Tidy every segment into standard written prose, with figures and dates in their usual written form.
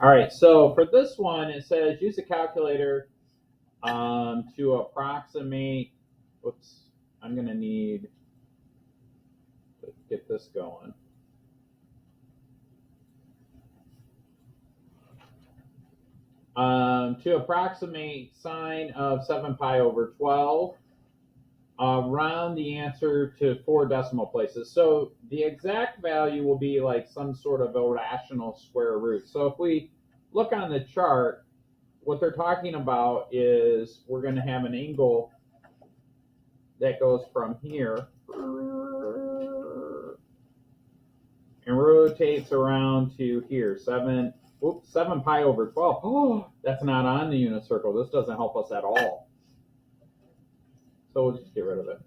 All right, so for this one, it says use a calculator to approximate. Whoops, I'm going to need to get this going. To approximate sine of 7 pi over 12, round the answer to 4 decimal places. So the exact value will be like some sort of irrational square root. So if we look on the chart, what they're talking about is we're going to have an angle that goes from here and rotates around to here, 7 pi over 12. Oh, that's not on the unit circle. This doesn't help us at all. So we'll just get rid of it.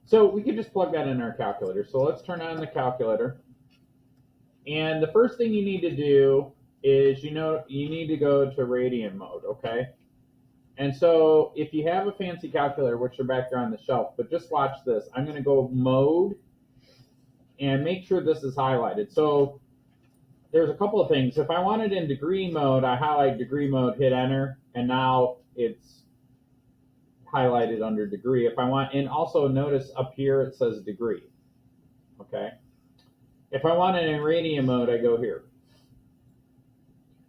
So we could just plug that in our calculator. So let's turn on the calculator. And the first thing you need to do is, you need to go to radian mode, okay? And so if you have a fancy calculator, which are back there on the shelf, but just watch this. I'm going to go mode and make sure this is highlighted. So there's a couple of things. If I want it in degree mode, I highlight degree mode, hit enter, and now it's highlighted under degree. If I want, and also notice up here it says degree, okay? If I want it in radian mode, I go here.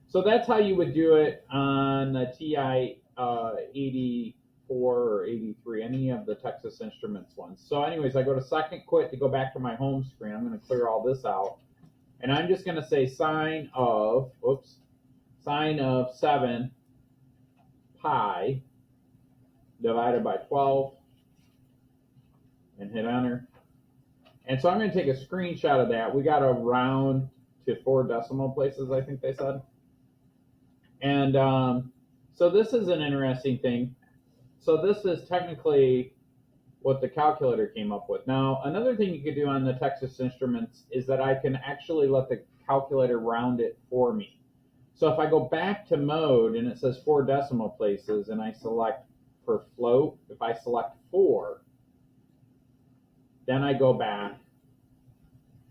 So that's how you would do it on the TI 84 or 83, any of the Texas Instruments ones. So anyways, I go to second quit to go back to my home screen. I'm going to clear all this out. And I'm just going to say sine of 7 pi divided by 12 and hit enter. And so I'm going to take a screenshot of that. We got to round to 4 decimal places, I think they said. And so this is an interesting thing. So this is technically what the calculator came up with. Now, another thing you could do on the Texas Instruments is that I can actually let the calculator round it for me. So if I go back to mode and it says 4 decimal places and I select for float, if I select 4, then I go back.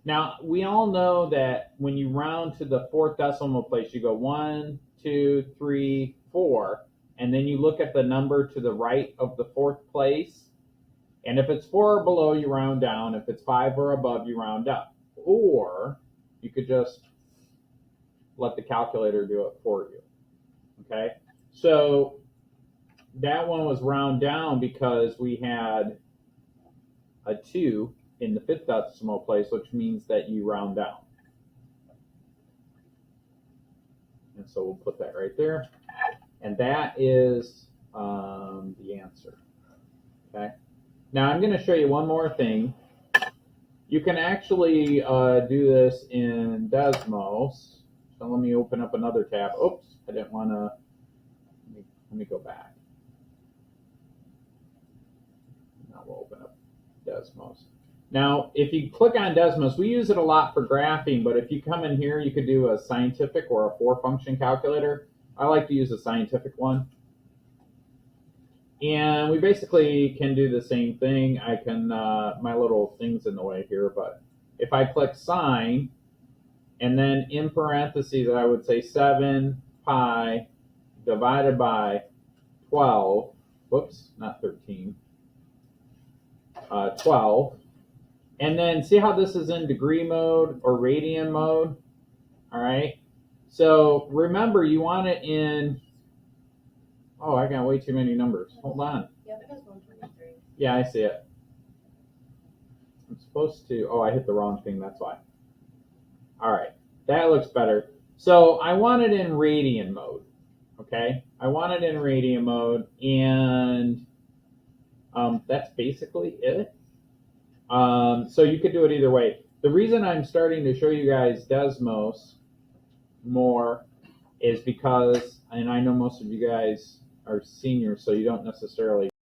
Now, we all know that when you round to the 4th decimal place, you go 1, 2, 3, 4, and then you look at the number to the right of the 4th place. And if it's 4 or below, you round down. If it's 5 or above, you round up. Or you could just let the calculator do it for you. Okay? So that one was round down because we had a 2 in the 5th decimal place, which means that you round down. And so we'll put that right there. And that is the answer. Okay? Now I'm going to show you one more thing. You can actually do this in Desmos. So let me open up another tab. Oops, I didn't want to. Let me go back. Now we'll open up Desmos. Now, if you click on Desmos, we use it a lot for graphing, but if you come in here, you could do a scientific or a 4-function calculator. I like to use a scientific one. And we basically can do the same thing. I can, my little thing's in the way here, but if I click sine, and then in parentheses, I would say 7 pi divided by 12, whoops, not 13, 12. And then see how this is in degree mode or radian mode? All right. So remember, you want it in, oh, I got way too many numbers. Hold on. Yeah, but that's 123. Yeah, I see it. I'm supposed to, oh, I hit the wrong thing, that's why. All right, that looks better. So I want it in radian mode, okay? I want it in radian mode, and that's basically it. So you could do it either way. The reason I'm starting to show you guys Desmos more is because, and I know most of you guys are seniors, so you don't necessarily